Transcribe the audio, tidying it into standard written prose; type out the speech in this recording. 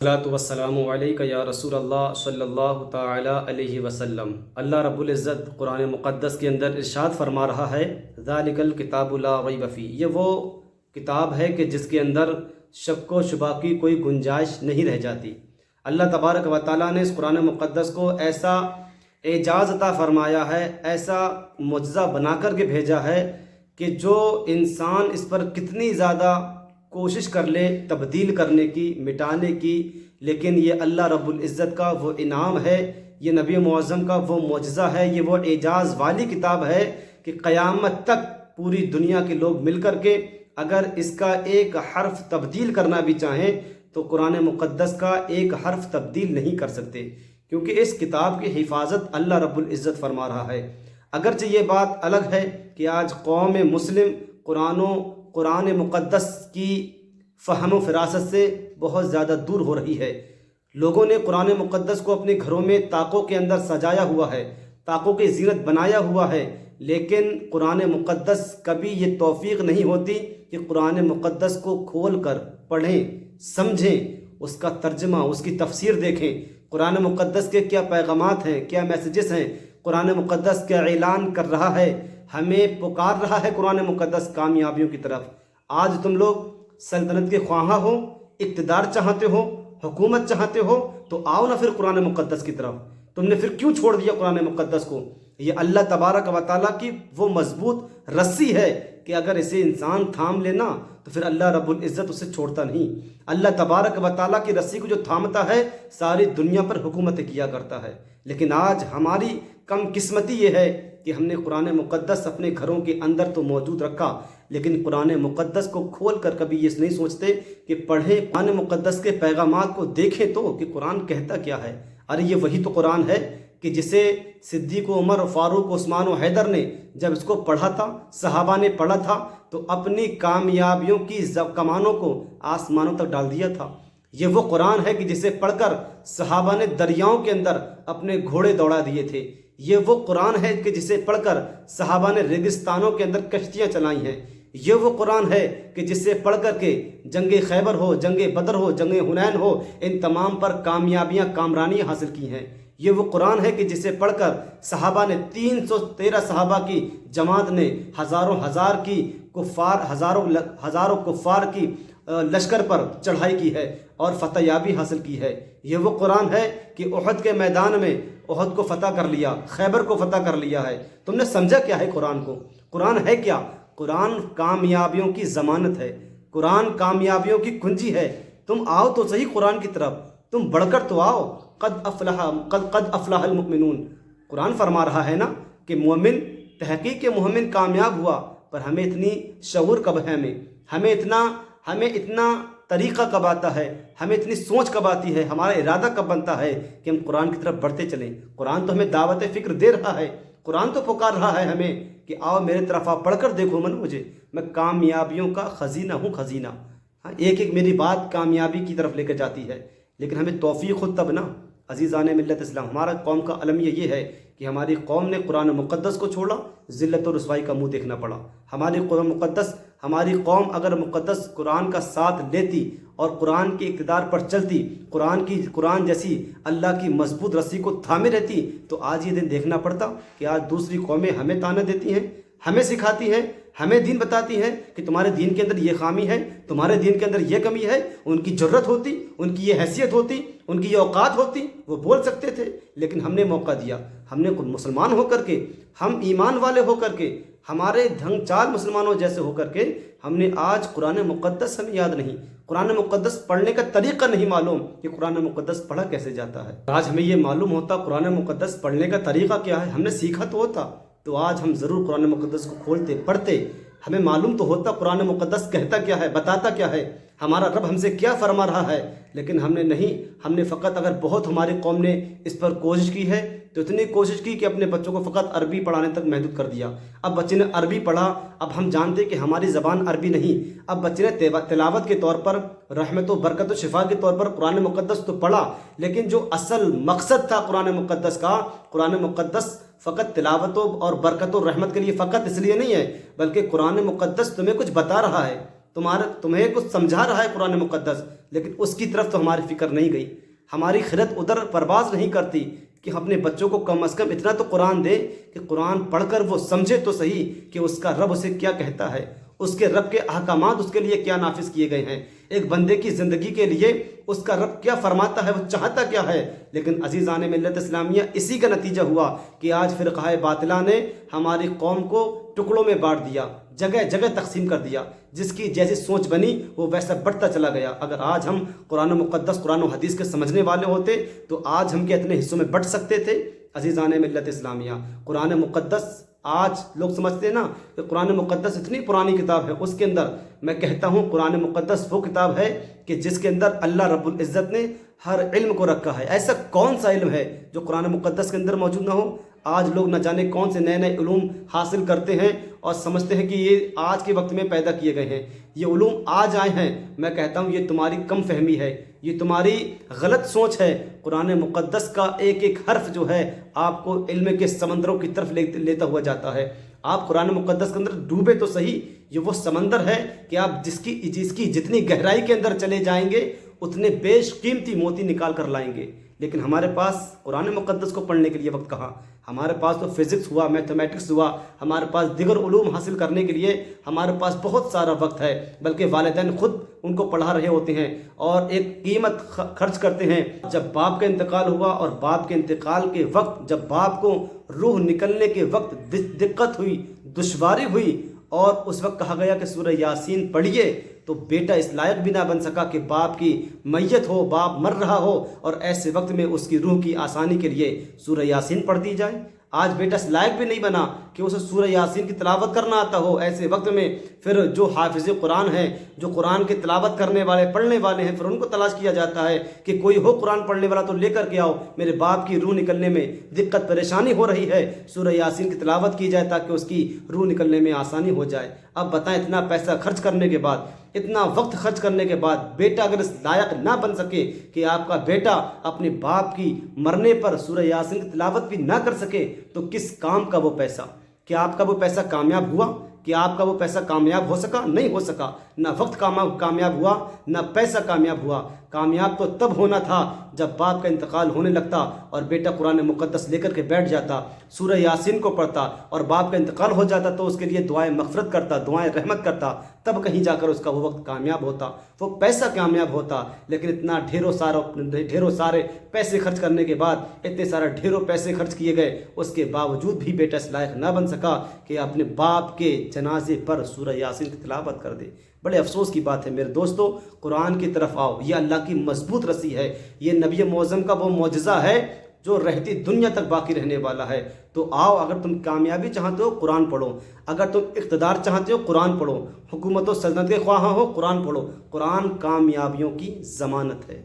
الصلاۃ والسلام علیک یا رسول اللہ صلی اللہ تعالی علیہ وسلم۔ اللہ رب العزت قرآن مقدس کے اندر ارشاد فرما رہا ہے، ذالک الکتاب لا ریب فیہ، یہ وہ کتاب ہے کہ جس کے اندر شک و شبہ کی کوئی گنجائش نہیں رہ جاتی۔ اللہ تبارک و تعالیٰ نے اس قرآن مقدس کو ایسا اعجاز عطا فرمایا ہے، ایسا معجزہ بنا کر کے بھیجا ہے کہ جو انسان اس پر کتنی زیادہ کوشش کر لے تبدیل کرنے کی، مٹانے کی، لیکن یہ اللہ رب العزت کا وہ انعام ہے، یہ نبی معظم کا وہ معجزہ ہے، یہ وہ اعجاز والی کتاب ہے کہ قیامت تک پوری دنیا کے لوگ مل کر کے اگر اس کا ایک حرف تبدیل کرنا بھی چاہیں تو قرآن مقدس کا ایک حرف تبدیل نہیں کر سکتے، کیونکہ اس کتاب کی حفاظت اللہ رب العزت فرما رہا ہے۔ اگرچہ یہ بات الگ ہے کہ آج قوم مسلم قرآن مقدس کی فہم و فراست سے بہت زیادہ دور ہو رہی ہے۔ لوگوں نے قرآن مقدس کو اپنے گھروں میں طاقوں کے اندر سجایا ہوا ہے، طاقوں کی زینت بنایا ہوا ہے، لیکن قرآن مقدس کبھی یہ توفیق نہیں ہوتی کہ قرآن مقدس کو کھول کر پڑھیں، سمجھیں، اس کا ترجمہ، اس کی تفسیر دیکھیں، قرآن مقدس کے کیا پیغامات ہیں، کیا میسیجز ہیں، قرآن مقدس کیا اعلان کر رہا ہے، ہمیں پکار رہا ہے قرآن مقدس کامیابیوں کی طرف۔ آج تم لوگ سلطنت کے خواہاں ہو، اقتدار چاہتے ہو، حکومت چاہتے ہو، تو آؤ نہ پھر قرآن مقدس کی طرف۔ تم نے پھر کیوں چھوڑ دیا قرآن مقدس کو؟ یہ اللہ تبارک و تعالیٰ کی وہ مضبوط رسی ہے کہ اگر اسے انسان تھام لینا تو پھر اللہ رب العزت اسے چھوڑتا نہیں۔ اللہ تبارک و تعالیٰ کی رسی کو جو تھامتا ہے ساری دنیا پر حکومت کیا کرتا ہے۔ لیکن آج ہماری کم قسمتی یہ ہے کہ ہم نے قرآن مقدس اپنے گھروں کے اندر تو موجود رکھا، لیکن قرآن مقدس کو کھول کر کبھی یہ نہیں سوچتے کہ پڑھیں، قرآن مقدس کے پیغامات کو دیکھیں تو کہ قرآن کہتا کیا ہے۔ ارے یہ وہی تو قرآن ہے کہ جسے صدیق و عمر و فاروق عثمان و حیدر نے جب اس کو پڑھا تھا، صحابہ نے پڑھا تھا تو اپنی کامیابیوں کی کمانوں کو آسمانوں تک ڈال دیا تھا۔ یہ وہ قرآن ہے کہ جسے پڑھ کر صحابہ نے دریاؤں کے اندر اپنے گھوڑے دوڑا دیے تھے۔ یہ وہ قرآن ہے کہ جسے پڑھ کر صحابہ نے ریگستانوں کے اندر کشتیاں چلائی ہیں۔ یہ وہ قرآن ہے کہ جسے پڑھ کر کے جنگ خیبر ہو، جنگ بدر ہو، جنگ حنین ہو، ان تمام پر کامیابیاں، کامرانیاں حاصل کی ہیں۔ یہ وہ قرآن ہے کہ جسے پڑھ کر صحابہ نے 313 صحابہ کی جماعت نے ہزاروں کفار کی لشکر پر چڑھائی کی ہے اور فتح یابی حاصل کی ہے۔ یہ وہ قرآن ہے کہ احد کے میدان میں احد کو فتح کر لیا، خیبر کو فتح کر لیا ہے۔ تم نے سمجھا کیا ہے قرآن کو؟ قرآن ہے کیا؟ قرآن کامیابیوں کی ضمانت ہے، قرآن کامیابیوں کی کنجی ہے۔ تم آؤ تو صحیح قرآن کی طرف، تم بڑھ کر تو آؤ۔ قد افلح المؤمنون، قرآن فرما رہا ہے نا کہ مومن، تحقیق کے مومن کامیاب ہوا، پر ہمیں اتنی شعور کب ہے، ہمیں اتنا طریقہ کب آتا ہے، ہمیں اتنی سوچ کب آتی ہے، ہمارا ارادہ کب بنتا ہے کہ ہم قرآن کی طرف بڑھتے چلیں؟ قرآن تو ہمیں دعوت فکر دے رہا ہے، قرآن تو پکار رہا ہے ہمیں کہ آؤ میرے طرف، آپ پڑھ کر دیکھو مجھے، میں کامیابیوں کا خزینہ ہوں، خزینہ۔ ہاں، ایک ایک میری بات کامیابی کی طرف لے کر جاتی ہے، لیکن ہمیں توفیق ہو تب نا۔ عزیزان ملت اسلام، ہمارا قوم کا المیہ یہ ہے کہ ہماری قوم نے قرآن مقدس کو چھوڑا، ذلت و رسوائی کا منہ دیکھنا پڑا۔ ہماری قوم اگر مقدس قرآن کا ساتھ لیتی اور قرآن کے اقتدار پر چلتی، قرآن جیسی اللہ کی مضبوط رسی کو تھامے رہتی، تو آج یہ دن دیکھنا پڑتا کہ آج دوسری قومیں ہمیں طعنہ دیتی ہیں، ہمیں سکھاتی ہیں، ہمیں دین بتاتی ہیں کہ تمہارے دین کے اندر یہ خامی ہے، تمہارے دین کے اندر یہ کمی ہے۔ ان کی جرت ہوتی، ان کی یہ حیثیت ہوتی، ان کی یہ اوقات ہوتی، وہ بول سکتے تھے، لیکن ہم نے موقع دیا۔ ہم نے مسلمان ہو کر کے، ہم ایمان والے ہو کر کے، ہمارے ڈھنگ چال مسلمانوں جیسے ہو کر کے، ہم نے آج قرآن مقدس ہمیں یاد نہیں، قرآن مقدس پڑھنے کا طریقہ نہیں معلوم کہ قرآن مقدس پڑھا کیسے جاتا ہے۔ آج ہمیں یہ معلوم ہوتا قرآن مقدس پڑھنے کا طریقہ کیا ہے، ہم نے سیکھا تو ہوتا، تو آج ہم ضرور قرآن مقدس کو کھولتے، پڑھتے، ہمیں معلوم تو ہوتا قرآن مقدس کہتا کیا ہے، بتاتا کیا ہے، ہمارا رب ہم سے کیا فرما رہا ہے۔ لیکن ہم نے نہیں، ہم نے فقط، اگر بہت ہماری قوم نے اس پر کوشش کی ہے تو اتنی کوشش کی کہ اپنے بچوں کو فقط عربی پڑھانے تک محدود کر دیا۔ اب بچے نے عربی پڑھا، اب ہم جانتے کہ ہماری زبان عربی نہیں، اب بچے نے تلاوت کے طور پر، رحمت و برکت و شفا کے طور پر قرآن مقدس تو پڑھا، لیکن جو اصل مقصد تھا قرآن مقدس کا، قرآن مقدس فقط تلاوت اور برکت و رحمت کے لیے فقط اس لیے نہیں ہے، بلکہ قرآن مقدس تمہیں کچھ بتا رہا ہے، تمہیں کچھ سمجھا رہا ہے قرآن مقدس۔ لیکن اس کی طرف تو ہماری فکر نہیں گئی، ہماری خرد ادھر پرواز نہیں کرتی کہ اپنے بچوں کو کم از کم اتنا تو قرآن دے کہ قرآن پڑھ کر وہ سمجھے تو صحیح کہ اس کا رب اسے کیا کہتا ہے، اس کے رب کے احکامات اس کے لیے کیا نافذ کیے گئے ہیں، ایک بندے کی زندگی کے لیے اس کا رب کیا فرماتا ہے، وہ چاہتا کیا ہے۔ لیکن عزیزان ملت اسلامیہ، اسی کا نتیجہ ہوا کہ آج فرقہ باطلہ نے ہماری قوم کو ٹکڑوں میں بانٹ دیا، جگہ جگہ تقسیم کر دیا، جس کی جیسی سوچ بنی وہ ویسا بڑھتا چلا گیا۔ اگر آج ہم قرآن مقدس، قرآن و حدیث کے سمجھنے والے ہوتے تو آج ہم کے اتنے حصوں میں بٹ سکتے تھے۔ عزیزان ملت اسلامیہ، قرآن مقدس آج لوگ سمجھتے ہیں نا کہ قرآن مقدس اتنی پرانی کتاب ہے، اس کے اندر میں کہتا ہوں قرآن مقدس وہ کتاب ہے کہ جس کے اندر اللہ رب العزت نے ہر علم کو رکھا ہے۔ ایسا کون سا علم ہے جو قرآن مقدس کے اندر موجود نہ ہو؟ آج لوگ نہ جانے کون سے نئے نئے علوم حاصل کرتے ہیں اور سمجھتے ہیں کہ یہ آج کے وقت میں پیدا کیے گئے ہیں، یہ علوم آج آئے ہیں۔ میں کہتا ہوں یہ تمہاری کم فہمی ہے، یہ تمہاری غلط سوچ ہے۔ قرآن مقدس کا ایک ایک حرف جو ہے آپ کو علم کے سمندروں کی طرف لیتا ہوا جاتا ہے۔ آپ قرآن مقدس کے اندر ڈوبے تو صحیح، یہ وہ سمندر ہے کہ آپ جس کی جتنی گہرائی کے اندر چلے جائیں گے اتنے بیش قیمتی موتی نکال کر لائیں گے۔ لیکن ہمارے پاس قرآن مقدس کو پڑھنے کے لیے وقت کہاں؟ ہمارے پاس تو فزکس ہوا، میتھمیٹکس ہوا، ہمارے پاس دیگر علوم حاصل کرنے کے لیے ہمارے پاس بہت سارا وقت ہے، بلکہ والدین خود ان کو پڑھا رہے ہوتے ہیں اور ایک قیمت خرچ کرتے ہیں۔ جب باپ کا انتقال ہوا اور باپ کے انتقال کے وقت جب باپ کو روح نکلنے کے وقت دقت ہوئی، دشواری ہوئی اور اس وقت کہا گیا کہ سورہ یاسین پڑھیے، تو بیٹا اس لائق بھی نہ بن سکا کہ باپ کی میت ہو، باپ مر رہا ہو اور ایسے وقت میں اس کی روح کی آسانی کے لیے سورہ یاسین پڑھ دی جائے۔ آج بیٹا اس لائق بھی نہیں بنا کہ اسے سورہ یاسین کی تلاوت کرنا آتا ہو۔ ایسے وقت میں پھر جو حافظ قرآن ہیں، جو قرآن کی تلاوت کرنے والے، پڑھنے والے ہیں، پھر ان کو تلاش کیا جاتا ہے کہ کوئی ہو قرآن پڑھنے والا تو لے کر کے آؤ، میرے باپ کی روح نکلنے میں دقت پریشانی ہو رہی ہے، سورہ یاسین کی تلاوت کی جائے تاکہ اس کی روح نکلنے میں آسانی ہو جائے۔ اب بتائیں، اتنا پیسہ خرچ کرنے کے بعد، اتنا وقت خرچ کرنے کے بعد بیٹا اگر اس لائق نہ بن سکے کہ آپ کا بیٹا اپنے باپ کی مرنے پر سورہ یاسین کی تلاوت بھی نہ کر سکے تو کس کام کا وہ پیسہ؟ کیا آپ کا وہ پیسہ کامیاب ہوا؟ کیا آپ کا وہ پیسہ کامیاب ہو سکا؟ نہیں ہو سکا۔ نہ وقت کامیاب ہوا، نہ پیسہ کامیاب ہوا۔ کامیاب تو تب ہونا تھا جب باپ کا انتقال ہونے لگتا اور بیٹا قرآن مقدس لے کر کے بیٹھ جاتا، سورہ یاسین کو پڑھتا اور باپ کا انتقال ہو جاتا تو اس کے لیے دعائیں مغفرت کرتا، دعائیں رحمت کرتا، تب کہیں جا کر اس کا وہ وقت کامیاب ہوتا، وہ پیسہ کامیاب ہوتا۔ لیکن اتنا ڈھیروں سارے پیسے خرچ کرنے کے بعد، اتنے سارے ڈھیروں پیسے خرچ کیے گئے، اس کے باوجود بھی بیٹا اس لائق نہ بن سکا کہ اپنے باپ کے جنازے پر سورہ یاسین کی تلاوت کر دے۔ بڑے افسوس کی بات ہے میرے دوستو، قرآن کی طرف آؤ، یہ اللہ کی مضبوط رسی ہے، یہ نبی معظم کا وہ معجزہ ہے جو رہتی دنیا تک باقی رہنے والا ہے۔ تو آؤ، اگر تم کامیابی چاہتے ہو قرآن پڑھو، اگر تم اقتدار چاہتے ہو قرآن پڑھو، حکومت و سلطنت کے خواہاں ہو قرآن پڑھو۔ قرآن کامیابیوں کی ضمانت ہے۔